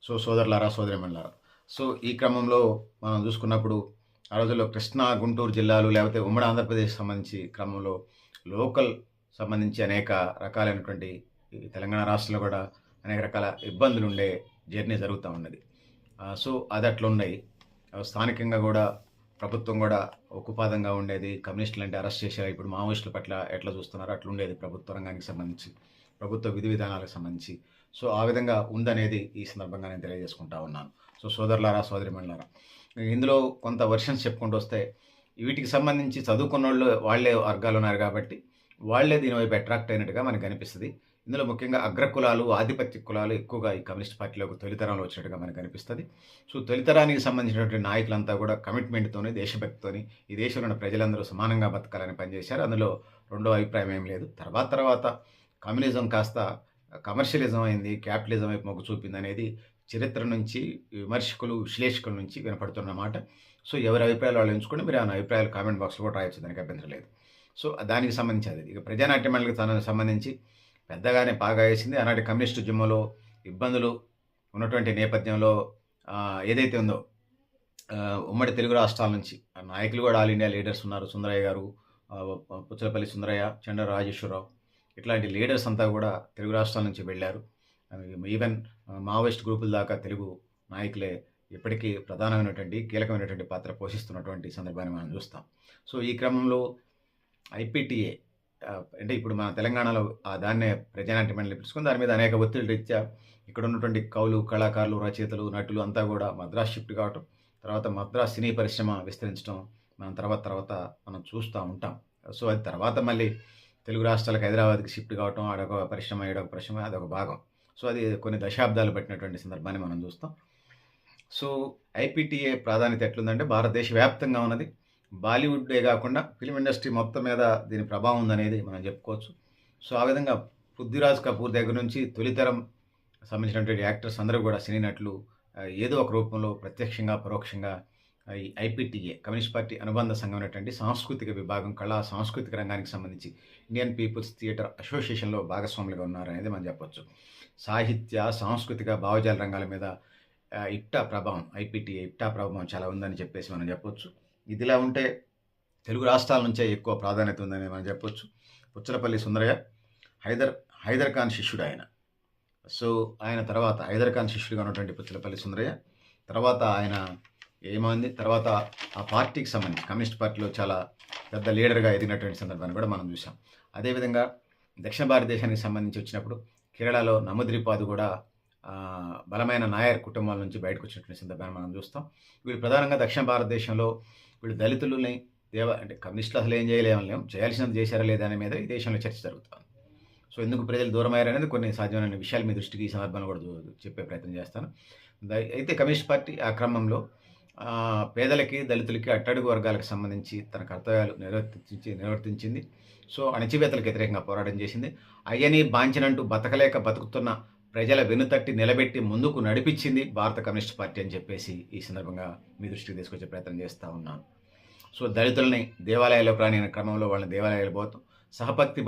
సోదరులారా, సోదరీమణులారా, ఈ క్రమంలో మనం చూసుకున్నప్పుడు ఆ రోజుల్లో కృష్ణా, గుంటూరు జిల్లాలు లేకపోతే ఉమ్మడి ఆంధ్రప్రదేశ్ సంబంధించి క్రమంలో లోకల్ సంబంధించి అనేక రకాలైనటువంటి ఈ తెలంగాణ రాష్ట్రంలో కూడా అనేక రకాల ఇబ్బందులుండే జర్నీ జరుగుతా ఉన్నది. అది అట్లున్నాయి. స్థానికంగా గూడా ప్రభుత్వం గూడా ఉక్కుపాదంగా ఉండేది. కమ్యూనిస్టులంటే అరెస్ట్ చేశారు. ఇప్పుడు మావోయిస్టుల పట్ల ఎట్లా చూస్తున్నారో అట్లుండేది ప్రభుత్వ రంగానికి సంబంధించి, ప్రభుత్వ విధి విధానాలకు సంబంధించి. ఆ విధంగా ఉందనేది ఈ సందర్భంగా నేను తెలియజేసుకుంటా ఉన్నాను. సోదరులారా, సోదరీమణులారా, ఇందులో కొంత వెర్షన్స్ చెప్పుకుంటూ వస్తే వీటికి సంబంధించి చదువుకున్నోళ్ళు వాళ్ళే వర్గాలు ఉన్నారు కాబట్టి వాళ్ళే దీని వైపు అట్రాక్ట్ అయినట్టుగా మనకు అనిపిస్తది. ఇందులో ముఖ్యంగా అగ్రకులాలు, ఆధిపత్య కులాలు ఎక్కువగా ఈ కమ్యూనిస్ట్ పార్టీలోకి తొలితరంలో వచ్చినట్టుగా మనకు అనిపిస్తది. తొలితరానికి సంబంధించినటువంటి నాయకులంతా కూడా కమిట్మెంట్‌తోని, దేశభక్తితోని ఈ దేశంలో ఉన్న ప్రజలందరూ సమానంగా బతకాలని పనిచేశారు. అందులో రెండో అభిప్రాయం ఏం లేదు. తర్వాత కమ్యూనిజం కాస్త కమర్షియలిజం అయింది, క్యాపిటలిజం వైపు మొగ్గు చూపిందనేది చరిత్ర నుంచి, విమర్శకులు, విశ్లేషకుల నుంచి వినపడుతున్న మాట. ఎవరి అభిప్రాయాలు వాళ్ళు ఎంచుకొని మీరు ఆ అభిప్రాయాలు కామెంట్ బాక్స్‌లో కూడా రాయొచ్చు, దానికి అభ్యంతరం లేదు. దానికి సంబంధించి అది. ఇక ప్రజానాట్యమణికి సంబంధించి పెద్దగానే పాగా వేసింది. ఆనాటి కమ్యూనిస్టు ఉద్యమంలో ఇబ్బందులు ఉన్నటువంటి నేపథ్యంలో ఏదైతే ఉందో ఉమ్మడి తెలుగు రాష్ట్రాల నుంచి నాయకులు కూడా ఆల్ ఇండియా లీడర్స్ ఉన్నారు. సుందరయ్య గారు, పుచ్చలపల్లి సుందరయ్య, చండ్ర రాజేశ్వరరావు, ఇట్లాంటి లీడర్స్ అంతా కూడా తెలుగు రాష్ట్రాల నుంచి వెళ్ళారు. ఈవెన్ మావోయిస్ట్ గ్రూపుల దాకా తెలుగు నాయకులే ఇప్పటికీ ప్రధానమైనటువంటి, కీలకమైనటువంటి పాత్ర పోషిస్తున్నటువంటి సందర్భాన్ని మనం చూస్తాం. ఈ క్రమంలో ఐపీటీఏ అంటే ఇప్పుడు మన తెలంగాణలో దాన్నే ప్రజానాట్యమని పిలుచుకొని దాని మీద అనేక ఒత్తిడి రీత్యా ఇక్కడ ఉన్నటువంటి కవులు, కళాకారులు, రచయితలు, నటులు అంతా కూడా మద్రాస్ షిఫ్ట్ కావటం, తర్వాత మద్రాస్ సినీ పరిశ్రమ విస్తరించడం మనం తర్వాత మనం చూస్తూ ఉంటాం. అది తర్వాత మళ్ళీ తెలుగు రాష్ట్రాలకు హైదరాబాద్కి షిఫ్ట్ కావటం, ఆడొక పరిశ్రమ, ఈడొక పరిశ్రమ, అదొక భాగం. అది కొన్ని దశాబ్దాలు పట్టినటువంటి సందర్భాన్ని మనం చూస్తాం. ఐపీటీఏ ప్రాధాన్యత ఎట్లుందంటే భారతదేశ వ్యాప్తంగా ఉన్నది. బాలీవుడ్డే కాకుండా ఫిల్మ్ ఇండస్ట్రీ మొత్తం మీద దీని ప్రభావం ఉందనేది మనం చెప్పుకోవచ్చు. ఆ విధంగా పృథ్వీరాజ్ కపూర్ దగ్గర నుంచి తొలితరం సంబంధించినటువంటి యాక్టర్స్ అందరూ కూడా, సినీ నటులు ఏదో ఒక రూపంలో ప్రత్యక్షంగా, పరోక్షంగా ఈ ఐపీటీఏ కమ్యూనిస్ట్ పార్టీ అనుబంధ సంఘం అనేటువంటి సాంస్కృతిక విభాగం, కళా సాంస్కృతిక రంగానికి సంబంధించి ఇండియన్ పీపుల్స్ థియేటర్ అసోసియేషన్లో భాగస్వాములుగా ఉన్నారనేది మనం చెప్పొచ్చు. సాహిత్య, సాంస్కృతిక, భావజాల రంగాల మీద ఐపీటీఏ ఇట్టా ప్రభావం చాలా ఉందని చెప్పేసి మనం చెప్పొచ్చు. ఇదిలా ఉంటే తెలుగు రాష్ట్రాల నుంచే ఎక్కువ ప్రాధాన్యత ఉందని మనం చెప్పొచ్చు. పుచ్చలపల్లి సుందరయ్య హైదర్ ఖాన్ శిష్యుడు ఆయన. ఆయన తర్వాత హైదర్ ఖాన్ శిష్యుడిగా ఉన్నటువంటి పుచ్చలపల్లి సుందరయ్య తర్వాత ఆయన ఏమైంది, తర్వాత ఆ పార్టీకి సంబంధించి కమ్యూనిస్ట్ పార్టీలో చాలా పెద్ద లీడర్గా ఎదిగినటువంటి సందర్భాన్ని కూడా మనం చూసాం. అదేవిధంగా దక్షిణ భారతదేశానికి సంబంధించి వచ్చినప్పుడు కేరళలో నమద్రిపాదు కూడా బలమైన నాయర్ కుటుంబాల నుంచి బయటకు వచ్చినటువంటి సందర్భాన్ని మనం చూస్తాం. వీళ్ళు ప్రధానంగా దక్షిణ భారతదేశంలో వీళ్ళు దళితులని అంటే కమ్యూనిస్టులు అసలు ఏం చేయలేం, చేయాల్సినది చేశారా లేదా అనే మీద ఈ దేశంలో చర్చ జరుగుతుంది. ఎందుకు ప్రజలు దూరమయ్యారనేది కొన్ని సాధ్యమైన విషయాలు మీ దృష్టికి ఈ సందర్భంగా కూడా చెప్పే ప్రయత్నం చేస్తాను. అయితే కమ్యూనిస్ట్ పార్టీ ఆ క్రమంలో పేదలకి, దళితులకి, అట్టడుగు వర్గాలకు సంబంధించి తన కర్తవ్యాలు నిర్వర్తించింది. అణచివేతలకు వ్యతిరేకంగా పోరాటం చేసింది. అయ్యని బాంచనంటూ బతకలేక బతుకుతున్న ప్రజల వెనుతట్టి నిలబెట్టి ముందుకు నడిపించింది భారత కమ్యూనిస్ట్ పార్టీ అని చెప్పేసి ఈ సందర్భంగా మీ దృష్టికి తీసుకొచ్చే ప్రయత్నం చేస్తూ ఉన్నాను. దళితులని దేవాలయాల్లో ప్రాణిన క్రమంలో వాళ్ళని దేవాలయాలు పోతాం, సహపంక్తి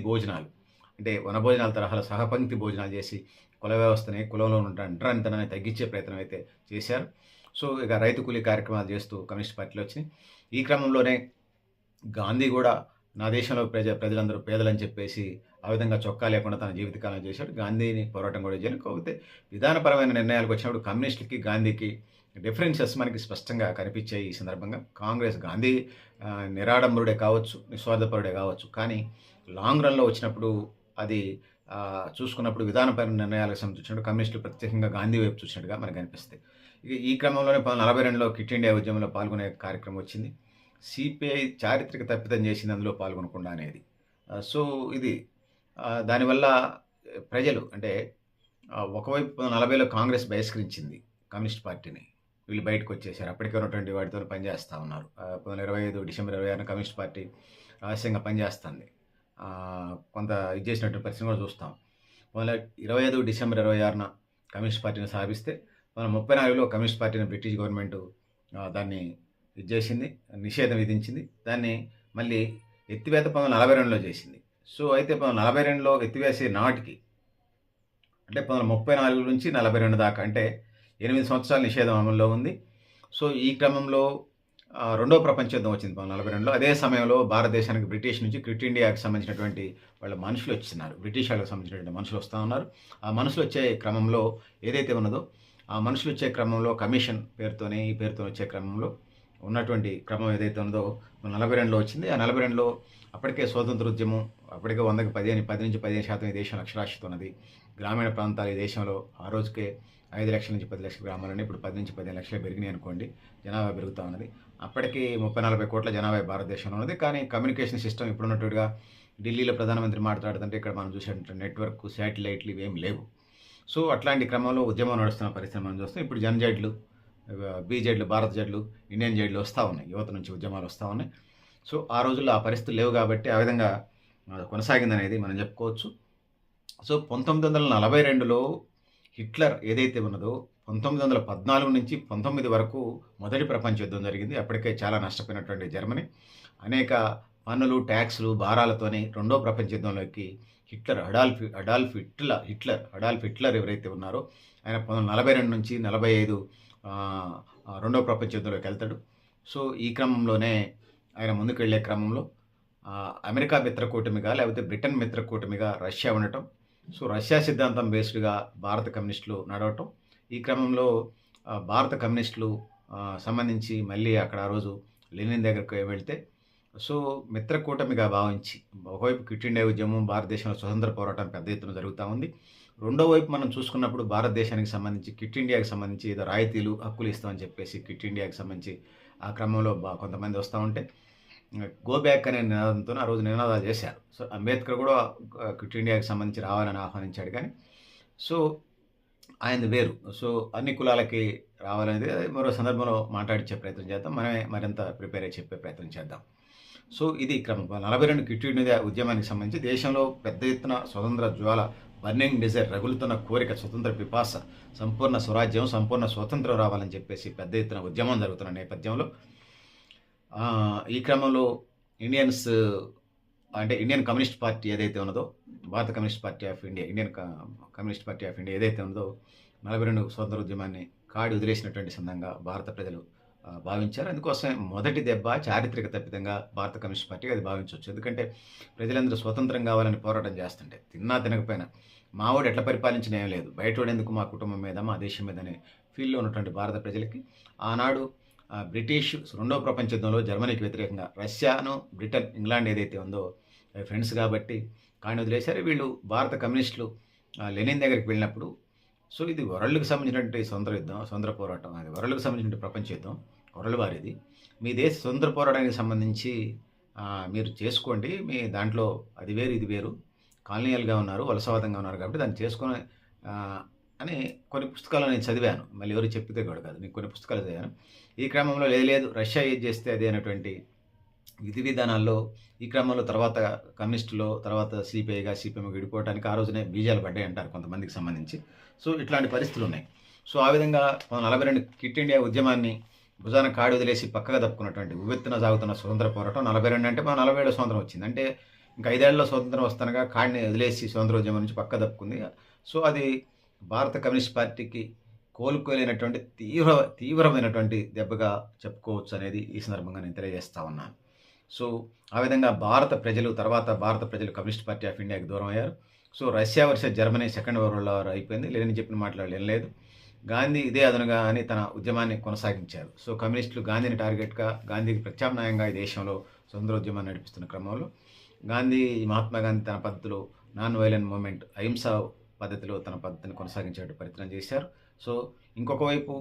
భోజనాలు అంటే వనభోజనాల తరహాలో సహపంక్తి భోజనాలు చేసి కుల వ్యవస్థని, కులంలో ఉన్న అంటరానితనాన్ని తగ్గించే ప్రయత్నం అయితే చేశారు. ఇక రైతు కూలీ కార్యక్రమాలు చేస్తూ కమ్యూనిస్ట్ పార్టీలో వచ్చినాయి. ఈ క్రమంలోనే గాంధీ కూడా నా దేశంలో ప్రజలందరూ పేదలని చెప్పేసి ఆ విధంగా చొక్కా లేకుండా తన జీవితకాలం చేశాడు. గాంధీని పోరాటం కూడా చేయాలి. కాకపోతే విధానపరమైన నిర్ణయాలకు వచ్చినప్పుడు కమ్యూనిస్టులకి, గాంధీకి డిఫరెన్సెస్ మనకి స్పష్టంగా కనిపించాయి. ఈ సందర్భంగా గాంధీ నిరాడంబరుడే కావచ్చు, నిస్వార్థపరుడే కావచ్చు, కానీ లాంగ్ రన్లో వచ్చినప్పుడు అది చూసుకున్నప్పుడు విధానపరమైన నిర్ణయాలకు సంబంధించినప్పుడు కమ్యూనిస్టులు ప్రత్యేకంగా గాంధీ వైపు చూసినట్టుగా మనకు అనిపిస్తాయి. ఈ క్రమంలోనే 1942లో క్విట్ ఇండియా ఉద్యమంలో పాల్గొనే కార్యక్రమం వచ్చింది. సిపిఐ చారిత్రక తప్పిదం చేసింది అందులో పాల్గొనకుండా అనేది. ఇది దానివల్ల ప్రజలు అంటే ఒకవైపు 1940లో కాంగ్రెస్ బహిష్కరించింది కమ్యూనిస్ట్ పార్టీని, వీళ్ళు బయటకు వచ్చేసారు. అప్పటికే ఉన్నటువంటి వాటితో పనిచేస్తూ ఉన్నారు. 1925 డిసెంబర్ 26న కమ్యూనిస్ట్ పార్టీ రహస్యంగా పనిచేస్తుంది. కొంత ఇది చేసినటువంటి పరిస్థితి కూడా చూస్తాం. 1925 డిసెంబర్ 26న కమ్యూనిస్ట్ పార్టీని స్థాపిస్తే 1934లో కమ్యూనిస్ట్ పార్టీని బ్రిటిష్ గవర్నమెంట్ దాన్ని ఇది చేసింది, నిషేధం విధించింది. దాన్ని మళ్ళీ ఎత్తివేత 1942లో చేసింది. అయితే 1942లో ఎత్తివేసే నాటికి అంటే 1934 నుంచి 42 దాకా అంటే 8 సంవత్సరాల నిషేధం అమల్లో ఉంది. సో ఈ క్రమంలో రెండో ప్రపంచ యుద్ధం వచ్చింది 1942లో. అదే సమయంలో భారతదేశానికి బ్రిటిష్ నుంచి క్విట్ ఇండియాకి సంబంధించినటువంటి వాళ్ళ మనుషులు వచ్చినారు. బ్రిటిష్ వాళ్ళకి సంబంధించినటువంటి మనుషులు వస్తూ ఉన్నారు. ఆ మనుషులు వచ్చే క్రమంలో ఏదైతే ఉన్నదో ఆ మనుషులు వచ్చే క్రమంలో కమిషన్ పేరుతోనే ఈ పేరుతో వచ్చే క్రమంలో ఉన్నటువంటి క్రమం ఏదైతే ఉన్నదో 42లో వచ్చింది. ఆ 42లో అప్పటికే స్వాతంత్రోద్యమం అప్పటికే 100కి 10 నుంచి 15% ఈ దేశంలో అక్షరాస్యత ఉన్నది. గ్రామీణ ప్రాంతాలు ఈ దేశంలో ఆ రోజుకే 5 లక్షల నుంచి 10 లక్షల గ్రామాలని ఇప్పుడు 10 నుంచి 15 లక్షలు పెరిగినాయి అనుకోండి. జనాభా పెరుగుతూ ఉన్నది. అప్పటికి 30-40 కోట్ల జనాభా భారతదేశంలో ఉన్నది. కానీ కమ్యూనికేషన్ సిస్టమ్ ఇప్పుడున్నట్టుగా ఢిల్లీలో ప్రధానమంత్రి మాట్లాడుతుంటే ఇక్కడ మనం చూసేటువంటి నెట్వర్క్ శాటిలైట్లు ఇవేం లేవు. సో అట్లాంటి క్రమంలో ఉద్యమం నడుస్తున్న పరిస్థితి మనం చూస్తాం. ఇప్పుడు జనజెడ్లు, బీజెడ్లు, భారత జెడ్లు, ఇండియన్ జెడ్లు వస్తూ ఉన్నాయి. యువత నుంచి ఉద్యమాలు వస్తూ ఉన్నాయి. సో ఆ రోజుల్లో ఆ పరిస్థితులు లేవు కాబట్టి ఆ విధంగా కొనసాగిందనేది మనం చెప్పుకోవచ్చు. సో 1942లో హిట్లర్ ఏదైతే ఉన్నదో 1914 నుంచి 19 వరకు మొదటి ప్రపంచ యుద్ధం జరిగింది. అప్పటికే చాలా నష్టపోయినటువంటి జర్మనీ అనేక పన్నులు, ట్యాక్స్లు, భారాలతోని రెండో ప్రపంచ యుద్ధంలోకి అడాల్ఫ్ హిట్లర్ ఎవరైతే ఉన్నారో ఆయన 1942 నుంచి 45 రెండో ప్రపంచ యుద్ధంలోకి వెళ్తాడు. సో ఈ క్రమంలోనే ఆయన ముందుకెళ్లే క్రమంలో అమెరికా మిత్రకూటమిగా లేకపోతే బ్రిటన్ మిత్రకూటమిగా రష్యా ఉండటం. సో రష్యా సిద్ధాంతం బేస్డ్గా భారత కమ్యూనిస్టులు నడవటం. ఈ క్రమంలో భారత కమ్యూనిస్టులు సంబంధించి మళ్ళీ అక్కడ ఆ రోజు లెనిన్ దగ్గరికి వెళ్తే సో మిత్రకూటమిగా భావించి ఒకవైపు క్విట్ ఇండియా ఉద్యమం భారతదేశంలో స్వతంత్ర పోరాటం పెద్ద ఎత్తున జరుగుతూ ఉంది. రెండో వైపు మనం చూసుకున్నప్పుడు భారతదేశానికి సంబంధించి క్విట్ ఇండియాకి సంబంధించి ఏదో రాయితీలు హక్కులు ఇస్తామని చెప్పేసి క్విట్ ఇండియాకి సంబంధించి ఆ క్రమంలో కొంతమంది వస్తూ ఉంటే గో బ్యాక్ అనే నినాదంతో ఆ రోజు నినాదాలు చేశారు. సో అంబేద్కర్ కూడా క్విట్ ఇండియాకి సంబంధించి రావాలని ఆహ్వానించాడు. కానీ సో ఆయనది వేరు. సో అన్ని కులాలకి రావాలనేది మరో సందర్భంలో మాట్లాడించే ప్రయత్నం చేద్దాం. మనమే మరింత ప్రిపేర్ అయ్యి చెప్పే ప్రయత్నం చేద్దాం. సో ఇది క్రమం 42 క్విట్ ఇండియా ఉద్యమానికి సంబంధించి దేశంలో పెద్ద ఎత్తున స్వతంత్ర జ్వాల బర్నింగ్ డిజైర్ రగులుతున్న కోరిక, స్వతంత్ర పిపాస, సంపూర్ణ స్వరాజ్యం, సంపూర్ణ స్వతంత్రం రావాలని చెప్పేసి పెద్ద ఎత్తున ఉద్యమం జరుగుతున్న నేపథ్యంలో ఈ క్రమంలో ఇండియన్ కమ్యూనిస్ట్ పార్టీ ఏదైతే ఉన్నదో భారత communist party of India, Indian communist party of India ఏదైతే ఉన్నదో 42 స్వతంత్ర ఉద్యమాన్ని కాడి వదిలేసినటువంటి సందర్భంగా భారత ప్రజలు భావించారు. అందుకోసం మొదటి దెబ్బ చారిత్రక తప్పిదంగా భారత కమ్యూనిస్ట్ పార్టీకి అది భావించవచ్చు. ఎందుకంటే ప్రజలందరూ స్వతంత్రం కావాలని పోరాటం చేస్తుంటే తిన్నా తినకపోయినా మావాడు ఎట్లా పరిపాలించిన ఏం లేదు, బయటోడేందుకు మా కుటుంబం మీద మా దేశం మీద అనే ఫీల్డ్లో ఉన్నటువంటి భారత ప్రజలకి ఆనాడు బ్రిటిష్ రెండో ప్రపంచ యుద్ధంలో జర్మనీకి వ్యతిరేకంగా రష్యాను, బ్రిటన్, ఇంగ్లాండ్ ఏదైతే ఉందో ఫ్రెండ్స్ కాబట్టి కానీ వదిలేశారు. వీళ్ళు భారత కమ్యూనిస్టులు లెనిన్ దగ్గరికి వెళ్ళినప్పుడు సో ఇది వరల్డ్కి సంబంధించినటువంటి స్వతంత్ర పోరాటం, అది వరల్డ్కి సంబంధించిన ప్రపంచ యుద్ధం, వరల్డ్ వారిది. మీ దేశ స్వతంత్ర పోరాటానికి సంబంధించి మీరు చేసుకోండి, మీ దాంట్లో అది వేరు ఇది వేరు, కాలనీయల్గా ఉన్నారు, వలసవాదంగా ఉన్నారు కాబట్టి దాన్ని చేసుకొని అని కొన్ని పుస్తకాలు నేను చదివాను. మళ్ళీ ఎవరు చెప్పితే కూడా కాదు, నేను కొన్ని పుస్తకాలు చదివాను. ఈ క్రమంలో లేదు రష్యా ఏది చేస్తే అదే అనేటువంటి విధి విధానాల్లో ఈ క్రమంలో తర్వాత కమ్యూనిస్టులో తర్వాత సిపిఎంగా విడిపోవడానికి ఆ రోజునే బీజాలు పడ్డాయి అంటారు కొంతమందికి సంబంధించి. సో ఇట్లాంటి పరిస్థితులు ఉన్నాయి. సో ఆ విధంగా 42 క్విట్ ఇండియా ఉద్యమాన్ని భుజాన కాడి వదిలేసి పక్కగా తప్పుకున్నటువంటి ఉవ్వెత్తున సాగుతున్న స్వతంత్ర పోరాటం 42 అంటే 47 స్వతంత్రం వచ్చింది. అంటే ఇంకా 5 ఏళ్లలో స్వతంత్రం వస్తానగా కాడిని వదిలేసి స్వతంత్ర ఉద్యమం నుంచి పక్క తప్పుకుంది. సో అది భారత కమ్యూనిస్ట్ పార్టీకి కోలుకోలేనటువంటి తీవ్రమైనటువంటి దెబ్బగా చెప్పుకోవచ్చు అనేది ఈ సందర్భంగా నేను తెలియజేస్తా ఉన్నాను. సో ఆ విధంగా భారత ప్రజలు కమ్యూనిస్ట్ పార్టీ ఆఫ్ ఇండియాకి దూరం అయ్యారు. So Russia versus Germany second world war అయిపోయింది. లేని చెప్పిన మాటలు ఏం లేదు. గాంధీ ఇదే అదనుగా అని తన ఉద్యమాన్ని కొనసాగించారు. సో కమ్యూనిస్టులు గాంధీని టార్గెట్గా, గాంధీకి ప్రత్యామ్నాయంగా ఈ దేశంలో స్వతంత్రోద్యమాన్ని నడిపిస్తున్న క్రమంలో మహాత్మా గాంధీ తన పద్ధతిలో నాన్ వైలెంట్ మూవ్మెంట్, అహింసా పద్ధతిలో తన పద్ధతిని కొనసాగించే ప్రయత్నం చేశారు. సో ఇంకొక వైపు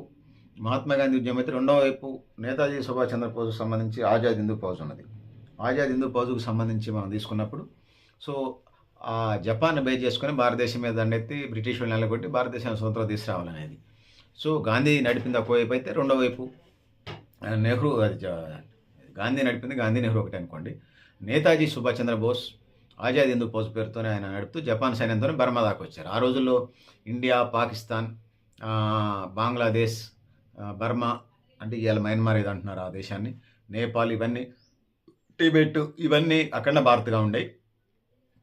మహాత్మా గాంధీ ఉద్యమం అయితే, రెండో వైపు నేతాజీ సుభాష్ చంద్రబోస్కు సంబంధించి ఆజాద్ హిందూ ఫౌజ్ ఉన్నది. ఆజాద్ హిందూ ఫౌజ్కు సంబంధించి మనం తీసుకున్నప్పుడు సో ఆ జపాన్ బేస్ చేసుకొని భారతదేశం మీద దండెత్తి బ్రిటిష్ వాళ్ళు నెలకొట్టి భారతదేశాన్ని స్వతంత్రం తీసుకురావాలనేది. సో గాంధీ నడిపింది ఒకవైపు అయితే, రెండో వైపు నెహ్రూ, గాంధీ నడిపింది గాంధీ నెహ్రూ ఒకటి అనుకోండి. నేతాజీ సుభాష్ చంద్రబోస్ ఆజాద్ హిందూ ఫౌజ్ పేరుతోనే ఆయన నడుపుతూ జపాన్ సైన్యంతోనే బర్మా దాకా వచ్చారు. ఆ రోజుల్లో ఇండియా, పాకిస్తాన్, బంగ్లాదేశ్, బర్మా అంటే ఇవాళ మయన్మార్ ఇది అంటున్నారు ఆ దేశాన్ని, నేపాల్, ఇవన్నీ టిబెట్, ఇవన్నీ అఖండ భారత్గా ఉండేవి.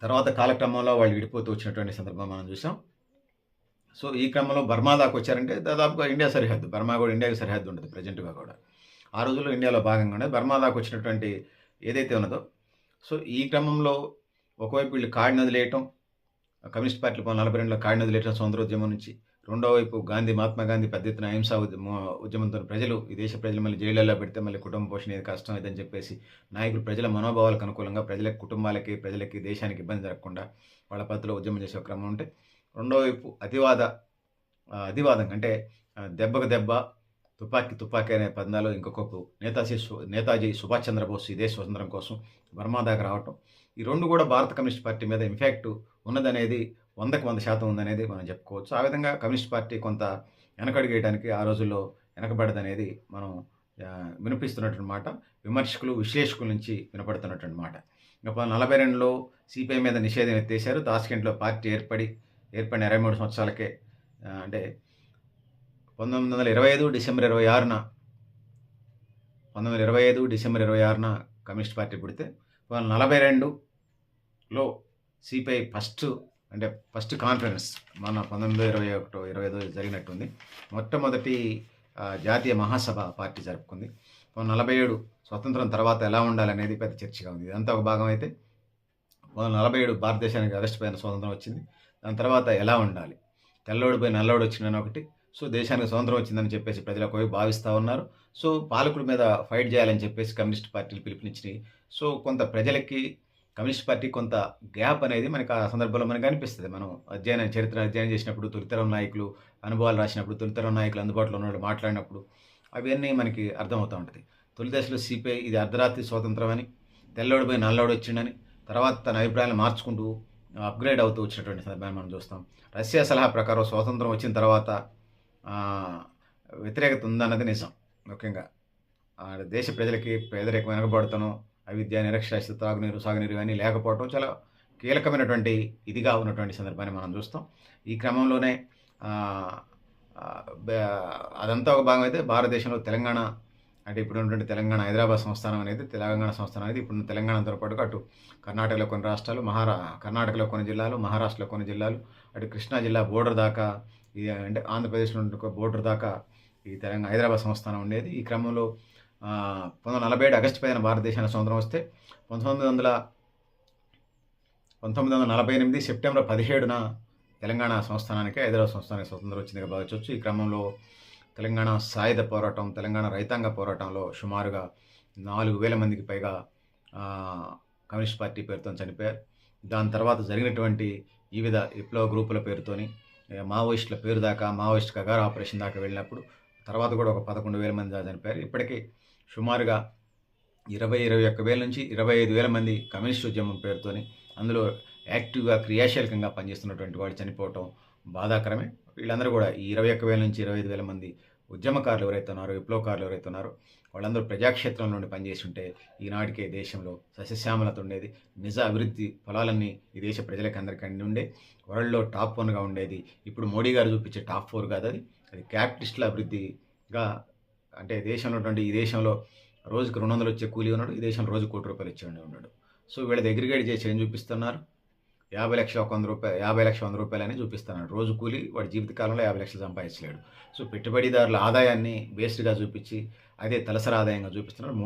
తర్వాత కాలక్రమంలో వాళ్ళు విడిపోతూ వచ్చినటువంటి సందర్భం మనం చూసాం. సో ఈ క్రమంలో బర్మా దాకా వచ్చారంటే దాదాపుగా ఇండియా సరిహద్దు. బర్మా కూడా ఇండియాకి సరిహద్దు ఉంటుంది ప్రెజెంట్‌గా కూడా. ఆ రోజుల్లో ఇండియాలో భాగంగా ఉండేది. బర్మా దాకా వచ్చినటువంటి ఏదైతే ఉన్నదో, సో ఈ క్రమంలో ఒకవైపు వీళ్ళు కాడిని వదిలేయటం, కమ్యూనిస్ట్ పార్టీలు 1942లో కాడిని వదిలేయటం స్వతంత్రోద్యమం నుంచి. రెండో వైపు మహాత్మా గాంధీ పెద్ద ఎత్తున అహింసా ఉద్యమంతో ప్రజలు, ఈ దేశ ప్రజలు మళ్ళీ జైళ్ళల్లో పెడితే మళ్ళీ కుటుంబ పోషణ ఇది కష్టం ఇదని చెప్పేసి నాయకులు ప్రజల మనోభావాలకు అనుకూలంగా ప్రజలకి, కుటుంబాలకి, ప్రజలకి, దేశానికి ఇబ్బంది జరగకుండా వాళ్ళ పద్ధతిలో ఉద్యమం చేసే క్రమం ఉంటే, రెండో వైపు అతివాదం అంటే దెబ్బకు దెబ్బ, తుపాకీ తుపాకీ అనే పందాలు ఇంకొకపు నేతాజీ సుభాష్ చంద్రబోస్ ఈ దేశ స్వతంత్రం కోసం బర్మా దాకా రావటం. ఈ 2 కూడా భారత కమ్యూనిస్ట్ పార్టీ మీద ఇంపాక్ట్ ఉన్నదనేది 100% ఉందనేది మనం చెప్పుకోవచ్చు. ఆ విధంగా కమ్యూనిస్ట్ పార్టీ కొంత వెనకడుగేయడానికి ఆ రోజుల్లో వెనకబడదనేది మనం వినిపిస్తున్నటువంటి మాట. విమర్శకులు, విశ్లేషకుల నుంచి వినపడుతున్నటువంటి మాట. ఇక 1942లో సిపిఐ మీద నిషేధం ఎత్తేసారు. తాష్కెంట్‌లో పార్టీ ఏర్పడిన 23 సంవత్సరాలకే అంటే 1925 డిసెంబర్ 26న కమ్యూనిస్ట్ పార్టీ పుడితే 1942లో సిపిఐ ఫస్ట్ కాన్ఫరెన్స్ మన 1921, 25 జరిగినట్టుంది. మొట్టమొదటి జాతీయ మహాసభ పార్టీ జరుపుకుంది. 1947 స్వతంత్రం తర్వాత ఎలా ఉండాలనేది పెద్ద చర్చగా ఉంది. ఇదంతా ఒక భాగం అయితే 1947 భారతదేశానికి ఆగస్టు 10న స్వతంత్రం వచ్చింది. దాని తర్వాత ఎలా ఉండాలి, తెల్లోడిపై నల్లోడు వచ్చిందని ఒకటి. సో దేశానికి స్వతంత్రం వచ్చిందని చెప్పేసి ప్రజలకు పోయి భావిస్తూ ఉన్నారు. సో పాలకుల మీద ఫైట్ చేయాలని చెప్పేసి కమ్యూనిస్ట్ పార్టీలు పిలుపునిచ్చినాయి. సో కొంత ప్రజలకి కమ్యూనిస్ట్ పార్టీ కొంత గ్యాప్ అనేది మనకు ఆ సందర్భంలో మనకు అనిపిస్తుంది. మనం చరిత్ర అధ్యయనం చేసినప్పుడు, తొలితరం నాయకులు అనుభవాలు రాసినప్పుడు, తొలితరం నాయకులు అందుబాటులో ఉన్నవాళ్ళు మాట్లాడినప్పుడు అవన్నీ మనకి అర్థమవుతూ ఉంటుంది. తొలి దశలో సిపిఐ ఇది అర్ధరాత్రి స్వాతంత్రం అని, తెల్లోడిపై నల్లోడు వచ్చిండని, తర్వాత తన అభిప్రాయాలను మార్చుకుంటూ అప్గ్రేడ్ అవుతూ వచ్చినటువంటి సందర్భాన్ని మనం చూస్తాం. రష్యా సలహా ప్రకారం స్వాతంత్రం వచ్చిన తర్వాత వ్యతిరేకత ఉందన్నది నిజం. ముఖ్యంగా దేశ ప్రజలకి పేదరికం వెనకబడతనం, అవిద్య, నిరక్షరాస్యత, తాగునీరు, సాగునీరు ఇవన్నీ లేకపోవడం చాలా కీలకమైనటువంటి ఇదిగా ఉన్నటువంటి సందర్భాన్ని మనం చూస్తాం. ఈ క్రమంలోనే అదంతా ఒక భాగం అయితే భారతదేశంలో తెలంగాణ అంటే ఇప్పుడు ఉన్నటువంటి తెలంగాణ హైదరాబాద్ సంస్థానం అనేది, తెలంగాణ సంస్థానం అనేది ఇప్పుడు తెలంగాణతో పాటు అటు కర్ణాటకలో కొన్ని రాష్ట్రాలు, కర్ణాటకలో కొన్ని జిల్లాలు, మహారాష్ట్రలో కొన్ని జిల్లాలు, అటు కృష్ణా జిల్లా బోర్డర్ దాకా, అంటే ఆంధ్రప్రదేశ్లో బోర్డర్ దాకా ఈ హైదరాబాద్ సంస్థానం ఉండేది. ఈ క్రమంలో 1947 ఆగస్టు 10న భారతదేశానికి స్వతంత్రం వస్తే 1948 సెప్టెంబర్ 17న తెలంగాణ సంస్థానానికి, హైదరాబాద్ సంస్థానానికి స్వతంత్రం వచ్చిందిగా భావించవచ్చు. ఈ క్రమంలో తెలంగాణ సాయుధ పోరాటం, తెలంగాణ రైతాంగ పోరాటంలో సుమారుగా 4,000 మందికి పైగా కమ్యూనిస్ట్ పార్టీ పేరుతో చనిపోయారు. దాని తర్వాత జరిగినటువంటి వివిధ విప్లవ గ్రూపుల పేరుతోని మావోయిస్టుల పేరు దాకా, మావోయిస్ట్ కగార్ ఆపరేషన్ దాకా వెళ్ళినప్పుడు తర్వాత కూడా ఒక 11,000 మంది దాకా చనిపోయారు. ఇప్పటికీ సుమారుగా 21,000 నుంచి 25,000 మంది కమ్యూనిస్ట్ ఉద్యమం పేరుతోని అందులో యాక్టివ్గా, క్రియాశీలకంగా పనిచేస్తున్నటువంటి వాళ్ళు చనిపోవటం బాధాకరమే. వీళ్ళందరూ కూడా ఈ 21,000 నుంచి 25,000 మంది ఉద్యమకారులు ఎవరైతే ఉన్నారో, విప్లవకారులు ఎవరైతే ఉన్నారో వాళ్ళందరూ ప్రజాక్షేత్రం నుండి పనిచేసి ఉంటే ఈనాటికే దేశంలో సస్యశ్యామలత ఉండేది. నిజ అభివృద్ధి ఫలాలన్నీ ఈ దేశ ప్రజలకి అందరికీ అండి ఉండే, వరల్డ్లో టాప్ 1గా ఉండేది. ఇప్పుడు మోడీ గారు చూపించే టాప్ 4 కాదు, అది క్యాపిటలిస్టుల అభివృద్ధిగా. అంటే ఈ దేశంలో రోజుకు 200 వచ్చే కూలీ ఉన్నాడు, ఈ దేశంలో రోజు ₹1,00,000 ఇచ్చే ఉన్నాడు. సో వీళ్ళది అగ్రిగేట్ చేసి ఏం చూపిస్తున్నారు, 50 లక్షల ₹100 అని చూపిస్తున్నాడు. రోజు కూలీ వాడి జీవితకాలంలో 50 లక్షలు సంపాదించలేడు. సో పెట్టుబడిదారుల ఆదాయాన్ని బేస్డ్గా చూపించి అదే తలసరి ఆదాయంగా చూపిస్తున్నాడు.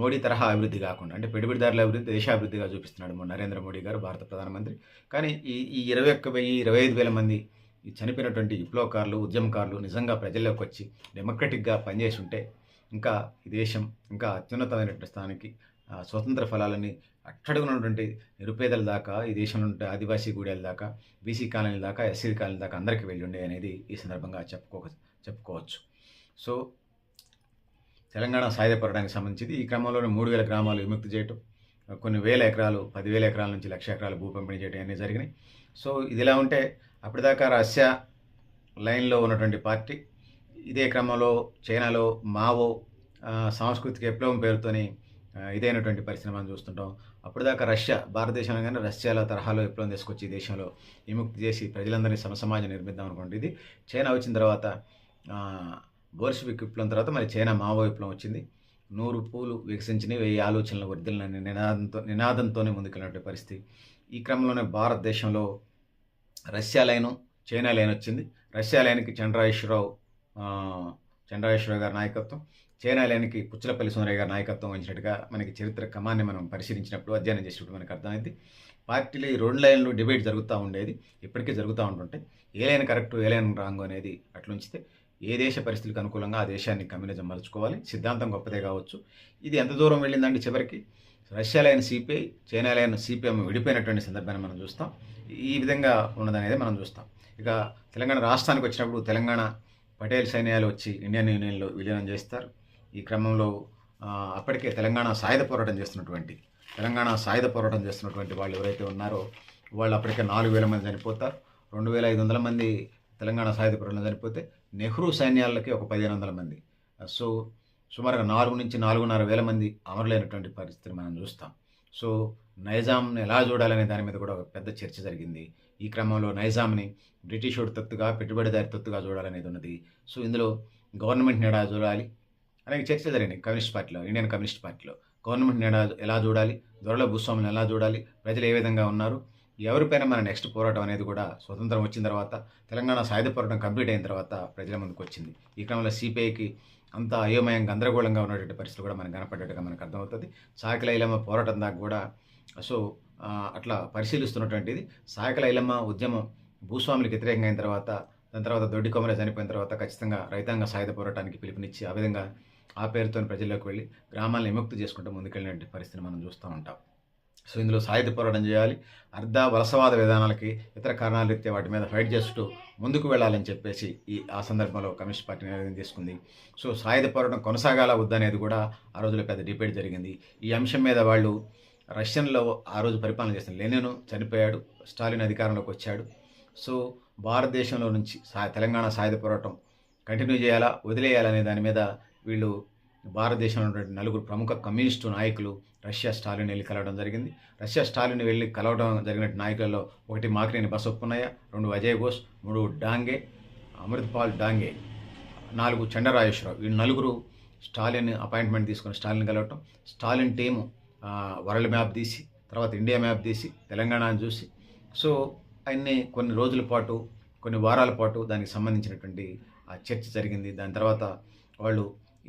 మోడీ తరహా అభివృద్ధి కాకుండా, అంటే పెట్టుబడిదారుల అభివృద్ధి దేశాభివృద్ధిగా చూపిస్తున్నాడు నరేంద్ర మోడీ గారు, భారత ప్రధానమంత్రి. కానీ ఈ 21,000, 25,000 మంది ఈ చనిపోయినటువంటి విప్లవకారులు, ఉద్యమకారులు నిజంగా ప్రజల్లోకి వచ్చి డెమోక్రటిక్గా పనిచేసి ఉంటే ఇంకా ఈ దేశం ఇంకా అత్యున్నతమైనటువంటి స్థానానికి, స్వతంత్ర ఫలాలని అట్టడుగున్నటువంటి నిరుపేదల దాకా, ఈ దేశంలో ఉంటే ఆదివాసీ గూడెల దాకా, బీసీ కాలనీల దాకా, ఎస్సీ కాలనీల దాకా అందరికీ వెళ్ళి ఉండే అనేది ఈ సందర్భంగా చెప్పుకోవచ్చు. సో తెలంగాణ సాయుధ పోరాటానికి సంబంధించి ఈ క్రమంలోనే 3,000 గ్రామాలు విముక్తి చేయటం, కొన్ని వేల ఎకరాలు, 10,000 ఎకరాల నుంచి 1,00,000 ఎకరాలు భూ పంపిణీ చేయడం అన్నీ జరిగినాయి. సో ఇదిలా ఉంటే అప్పటిదాకా రష్యా లైన్లో ఉన్నటువంటి పార్టీ ఇదే క్రమంలో చైనాలో మావో సాంస్కృతిక విప్లవం పేరుతోని ఇదైనటువంటి పరిస్థితి మనం చూస్తుంటాం. అప్పటిదాకా భారతదేశంలో కానీ రష్యాలో తరహాలో విప్లవం తీసుకొచ్చి ఈ దేశంలో విముక్తి చేసి ప్రజలందరినీ సమసమాజం నిర్మిద్దాం అనుకోండి. ఇది చైనా వచ్చిన తర్వాత బోల్షివిక్ విప్లవం తర్వాత మరి చైనా మావో విప్లవం వచ్చింది. 100 పూలు వికసించినవి, 1000 ఆలోచనలు వర్ధిల్లని నినాదంతోనే ముందుకెళ్ళినటువంటి పరిస్థితి. ఈ క్రమంలోనే భారతదేశంలో రష్యా లైను, చైనా లైన్ వచ్చింది. రష్యా లైన్కి చంద్రశేఖరరావు గారి నాయకత్వం, చైనా లైన్కి పుచ్చలపల్లి సుందరయ్య గారి నాయకత్వం వహించినట్టుగా మనకి చరిత్ర క్రమాన్ని మనం పరిశీలించినప్పుడు, అధ్యయనం చేసినప్పుడు మనకు అర్థమైంది. పార్టీలు ఈ 2 లైన్లు డిబేట్ జరుగుతూ ఉండేది, ఇప్పటికీ జరుగుతూ ఉంటుంటాయి. ఏ లైన్ కరెక్టు, ఏ లైన్ రాంగ్ అనేది అట్లుంచితే ఏ దేశ పరిస్థితులకు అనుకూలంగా ఆ దేశాన్ని కమ్యూనిజం మలుచుకోవాలి. సిద్ధాంతం గొప్పదే కావచ్చు. ఇది ఎంత దూరం వెళ్ళిందండి, చివరికి Russia line CPI, China line CPM విడిపోయినటువంటి సందర్భాన్ని మనం చూస్తాం. ఈ విధంగా ఉన్నదనేది మనం చూస్తాం. ఇక తెలంగాణ రాష్ట్రానికి వచ్చినప్పుడు తెలంగాణ పటేల్ సైన్యాలు వచ్చి ఇండియన్ యూనియన్లో విలీనం చేస్తారు. ఈ క్రమంలో అప్పటికే తెలంగాణ సాయుధ పోరాటం చేస్తున్నటువంటి వాళ్ళు ఎవరైతే ఉన్నారో వాళ్ళు అప్పటికే 4,000 మంది చనిపోతారు. 2,500 మంది తెలంగాణ సాయుధ పోరాటంలో చనిపోతే నెహ్రూ సైన్యాలకి ఒక 1,500 మంది, సో సుమారుగా 4 నుంచి 4,500 మంది అమరులైనటువంటి పరిస్థితిని మనం చూస్తాం. సో నైజాంని ఎలా చూడాలనే దాని మీద కూడా ఒక పెద్ద చర్చ జరిగింది. ఈ క్రమంలో నైజాంని బ్రిటిషోడు తొత్తుగా, పెట్టుబడిదారి తొత్తుగా చూడాలనేది ఉన్నది. సో ఇందులో గవర్నమెంట్ని ఎలా చూడాలి అనేక చర్చలు జరిగినాయి కమ్యూనిస్ట్ పార్టీలో, ఇండియన్ కమ్యూనిస్ట్ పార్టీలో. గవర్నమెంట్ని ఎలా చూడాలి, దొరల భూస్వాములను ఎలా చూడాలి, ప్రజలు ఏ విధంగా ఉన్నారు, ఎవరిపైన మన నెక్స్ట్ పోరాటం అనేది కూడా స్వతంత్రం వచ్చిన తర్వాత, తెలంగాణ సాయుధ పోరాటం కంప్లీట్ అయిన తర్వాత ప్రజల ముందుకు వచ్చింది. ఈ క్రమంలో సిపిఐకి అంత అయోమయం, గందరగోళంగా ఉన్నటువంటి పరిస్థితులు కూడా మనకు కనపడ్డట్టుగా మనకు అర్థమవుతుంది. సాకల ఐలమ్మ పోరాటం దాకా కూడా సో అట్లా పరిశీలిస్తున్నటువంటిది. సాకల ఐలమ్మ ఉద్యమం భూస్వాములకు వ్యతిరేకంగా అయిన తర్వాత, దాని తర్వాత దొడ్డి కొమర చనిపోయిన తర్వాత ఖచ్చితంగా రైతాంగ సాయుధ పోరాటానికి పిలుపునిచ్చి ఆ విధంగా ఆ పేరుతో ప్రజల్లోకి వెళ్ళి గ్రామాలను విముక్తి చేసుకుంటూ ముందుకెళ్ళినటువంటి పరిస్థితిని మనం చూస్తూ ఉంటాం. సో ఇందులో సాయుధ పోరాటం చేయాలి, వలసవాద విధానాలకి ఇతర కారణాల రీత్యా వాటి మీద ఫైట్ చేస్తూ ముందుకు వెళ్ళాలని చెప్పేసి ఆ సందర్భంలో కమ్యూనిస్ట్ పార్టీ నిర్ణయం తీసుకుంది. సో సాయుధ పోరాటం కొనసాగాల వద్దనేది కూడా ఆ రోజులో పెద్ద డిబేట్ జరిగింది. ఈ అంశం మీద వాళ్ళు రష్యన్లో ఆ రోజు పరిపాలన చేస్తున్న లెనిన్ చనిపోయాడు, స్టాలిన్ అధికారంలోకి వచ్చాడు. సో భారతదేశంలో నుంచి తెలంగాణ సాయుధ పోరాటం కంటిన్యూ చేయాలా, వదిలేయాలనే దాని మీద వీళ్ళు భారతదేశంలో ఉన్నటువంటి 4 ప్రముఖ కమ్యూనిస్టు నాయకులు రష్యా స్టాలిన్ వెళ్ళి కలవడం జరిగింది. రష్యా స్టాలిన్ వెళ్ళి కలవడం జరిగిన నాయకులలో 1 మాకినేని బసవపున్నయ్య, 2 అజయ్ ఘోష్, 3 డాంగే, అమృత్పాల్ డాంగే, 4 చండరాజేశ్వరరావు. ఈ 4 స్టాలిన్ అపాయింట్మెంట్ తీసుకుని స్టాలిన్ కలవటం, స్టాలిన్ టీము వరల్డ్ మ్యాప్ తీసి, తర్వాత ఇండియా మ్యాప్ తీసి, తెలంగాణను చూసి, సో అన్ని కొన్ని రోజుల పాటు, కొన్ని వారాల పాటు దానికి సంబంధించినటువంటి చర్చ జరిగింది. దాని తర్వాత వాళ్ళు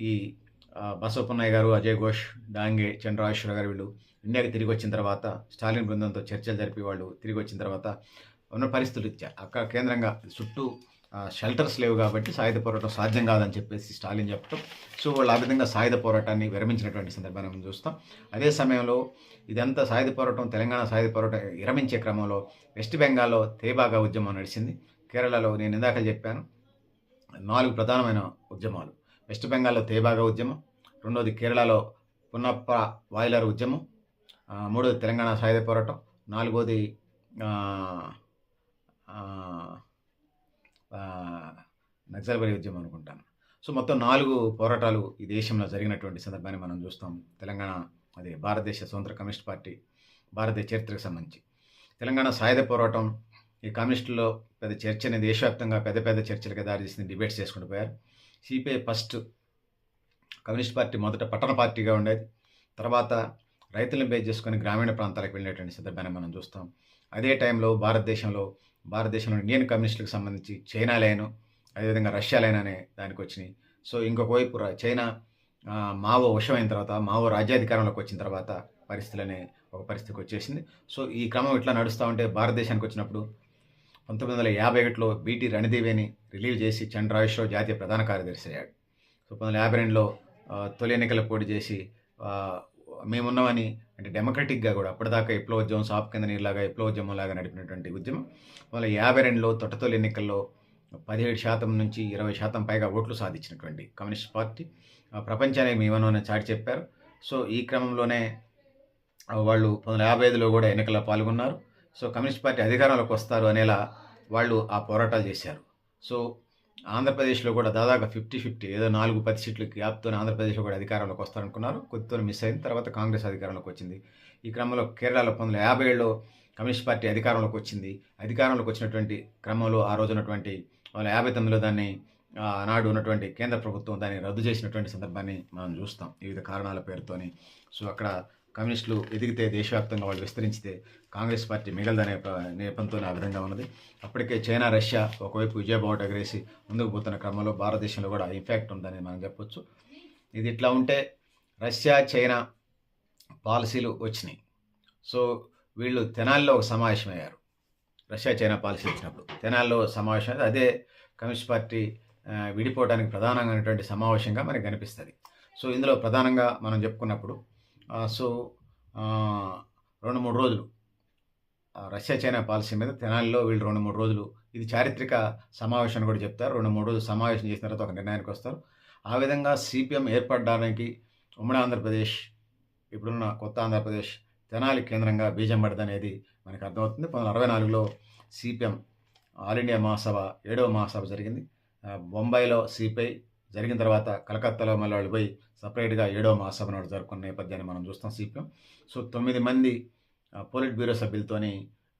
ఈ బసవపున్నయ్య గారు, అజయ్ ఘోష్, డాంగే, చంద్రరాజేశ్వర గారు వీళ్ళు ఇండియాకి తిరిగి వచ్చిన తర్వాత స్టాలిన్ బృందంతో చర్చలు జరిపి వాళ్ళు తిరిగి వచ్చిన తర్వాత ఉన్న పరిస్థితులు ఇచ్చారు. అక్కడ కేంద్రంగా చుట్టూ షెల్టర్స్ లేవు కాబట్టి సాయుధ పోరాటం సాధ్యం కాదని చెప్పేసి స్టాలిన్ చెప్పడం. సో వాళ్ళు ఆ విధంగా సాయుధ పోరాటాన్ని విరమించినటువంటి సందర్భాన్ని మనం చూస్తాం. అదే సమయంలో ఇదంతా సాయుధ పోరాటం, తెలంగాణ సాయుధ పోరాటం విరమించే క్రమంలో వెస్ట్ బెంగాల్లో తేబాగా ఉద్యమం నడిచింది. కేరళలో నేను ఇందాక చెప్పాను 4 ప్రధానమైన ఉద్యమాలు. వెస్ట్ బెంగాల్లో తేబాగా ఉద్యమం, రెండోది కేరళలో పున్నప్ప వాయిలార్ ఉద్యమం, మూడోది తెలంగాణ సాయుధ పోరాటం, నాలుగోది నక్సల్బరీ ఉద్యమం అనుకుంటాను. సో మొత్తం 4 పోరాటాలు ఈ దేశంలో జరిగినటువంటి సందర్భాన్ని మనం చూస్తాం. తెలంగాణ అదే భారతదేశ స్వతంత్ర కమ్యూనిస్ట్ పార్టీ భారతదేశ చరిత్రకు సంబంధించి తెలంగాణ సాయుధ పోరాటం ఈ కమ్యూనిస్టుల్లో పెద్ద చర్చని దేశవ్యాప్తంగా పెద్ద చర్చలకు దారితీసింది, డిబేట్స్ చేసుకుంటూ పోయారు. సిపిఐ ఫస్ట్ కమ్యూనిస్ట్ పార్టీ మొదట పట్టణ పార్టీగా ఉండేది, తర్వాత రైతులను బేస్ చేసుకొని గ్రామీణ ప్రాంతాలకు వెళ్ళినటువంటి సందర్భాన్ని మనం చూస్తాం. అదే టైంలో భారతదేశంలో ఇండియన్ కమ్యూనిస్టులకు సంబంధించి చైనా లైను, అదేవిధంగా రష్యా లైన్ అనే దానికి వచ్చినాయి. సో ఇంకొక వైపు చైనా మావో వశమైన తర్వాత, మావో రాజ్యాధికారంలోకి వచ్చిన తర్వాత ఒక పరిస్థితికి వచ్చేసింది. సో ఈ క్రమం ఇట్లా నడుస్తూ ఉంటే భారతదేశానికి వచ్చినప్పుడు 1951లో బీటీ రణదేవేని రిలీవ్ చేసి చంద్రరాజేశ్వరరావు జాతీయ ప్రధాన కార్యదర్శి అయ్యాడు. సో 1952లో తొలి ఎన్నికల పోటీ చేసి మేమున్నామని అంటే డెమోక్రటిక్గా కూడా అప్పటిదాకా విప్లవోద్యమం సాపు కింద నీరులాగా విప్లవోద్యమంలాగా నడిపినటువంటి ఉద్యమం 1952లో తొలి ఎన్నికల్లో 17% నుంచి 20% పైగా ఓట్లు సాధించినటువంటి కమ్యూనిస్ట్ పార్టీ ప్రపంచానికి మేమన్నా చాటి చెప్పారు. సో ఈ క్రమంలోనే వాళ్ళు 1955లో కూడా ఎన్నికల్లో పాల్గొన్నారు. సో కమ్యూనిస్ట్ పార్టీ అధికారంలోకి వస్తారు అనేలా వాళ్ళు ఆ పోరాటాలు చేశారు. సో ఆంధ్రప్రదేశ్లో కూడా దాదాపు 50-50 ఏదో 4-10 సీట్లు గ్యాప్తో ఆంధ్రప్రదేశ్లో కూడా అధికారంలోకి వస్తారనుకున్నారు. కొద్దితో మిస్ అయింది. తర్వాత కాంగ్రెస్ అధికారంలోకి వచ్చింది. ఈ క్రమంలో కేరళలో 1957లో కమ్యూనిస్ట్ పార్టీ అధికారంలోకి వచ్చింది. అధికారంలోకి వచ్చినటువంటి క్రమంలో ఆ రోజు ఉన్నటువంటి 1959లో దాన్ని ఆనాడు ఉన్నటువంటి కేంద్ర ప్రభుత్వం దాన్ని రద్దు చేసినటువంటి సందర్భాన్ని మనం చూస్తాం వివిధ కారణాల పేరుతోని. సో అక్కడ కమ్యూనిస్టులు ఎదిగితే దేశవ్యాప్తంగా వాళ్ళు విస్తరించితే కాంగ్రెస్ పార్టీ మిగలదనే నేపంతో ఆ విధంగా ఉన్నది. అప్పటికే చైనా, రష్యా ఒకవైపు విజయబావుట ఎగరేసి ముందుకు పోతున్న క్రమంలో భారతదేశంలో కూడా ఇంపాక్ట్ ఉందని మనం చెప్పొచ్చు. ఇది ఇట్లా ఉంటే రష్యా, చైనా పాలసీలు వచ్చినాయి. సో వీళ్ళు తెనాలిలో ఒక సమావేశమయ్యారు. రష్యా, చైనా పాలసీ వచ్చినప్పుడు తెనాలిలో సమావేశం అదే కమ్యూనిస్ట్ పార్టీ విడిపోవడానికి ప్రధానమైనటువంటి సమావేశంగా మనకు కనిపిస్తుంది. సో ఇందులో ప్రధానంగా మనం చెప్పుకున్నప్పుడు సో 2-3 రోజులు రష్యా, చైనా పాలసీ మీద తెనాలిలో వీళ్ళు 2-3 రోజులు ఇది చారిత్రక సమావేశాన్ని కూడా చెప్తారు. 2-3 రోజులు సమావేశం చేసిన తర్వాత ఒక నిర్ణయానికి వస్తారు. ఆ విధంగా సిపిఎం ఏర్పడడానికి ఉమ్మడి ఆంధ్రప్రదేశ్, ఇప్పుడున్న కొత్త ఆంధ్రప్రదేశ్ తెనాలి కేంద్రంగా బీజం పడదనేది మనకు అర్థమవుతుంది. 1964లో సిపిఎం ఆల్ ఇండియా మహాసభ 7వ మహాసభ జరిగింది. బొంబాయిలో సిపిఐ జరిగిన తర్వాత కలకత్తాలో మళ్ళీ వాళ్ళు పోయి సపరేట్గా 7వ మహాసభను జరుపుకున్న నేపథ్యాన్ని మనం చూస్తాం సిపిఎం. సో 9 మంది పోలిట్ బ్యూరో సభ్యులతోని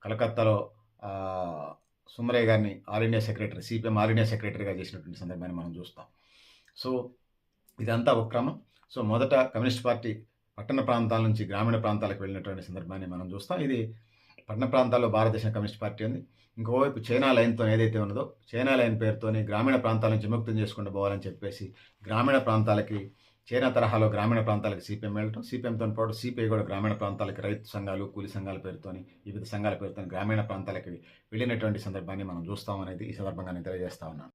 కలకత్తాలో సుమరయ్య గారిని all India secretary, CPM all India సెక్రటరీగా చేసినటువంటి సందర్భాన్ని మనం చూస్తాం. సో ఇదంతా ఒక క్రమం. సో మొదట కమ్యూనిస్ట్ పార్టీ పట్టణ ప్రాంతాల నుంచి గ్రామీణ ప్రాంతాలకు వెళ్ళినటువంటి సందర్భాన్ని మనం చూస్తాం. ఇది పట్టణ ప్రాంతాల్లో భారతదేశం కమ్యూనిస్ట్ పార్టీ ఉంది. ఇంకోవైపు చైనా లైన్తో ఏదైతే ఉన్నదో చైనా లైన్ పేరుతోని గ్రామీణ ప్రాంతాల నుంచి విముక్తం చేసుకుంటూ పోవాలని చెప్పేసి గ్రామీణ ప్రాంతాలకి చైనా తరహాలో గ్రామీణ ప్రాంతాలకు సిపిఎం వెళ్ళటం, సిపిఎంతో పాటు సిపిఐ కూడా గ్రామీణ ప్రాంతాలకి రైతు సంఘాలు, కూలి సంఘాల పేరుతోని వివిధ సంఘాల పేరుతో గ్రామీణ ప్రాంతాలకి వెళ్ళినటువంటి సందర్భాన్ని మనం చూస్తామనేది ఈ సందర్భంగా నేను తెలియజేస్తా ఉన్నాను.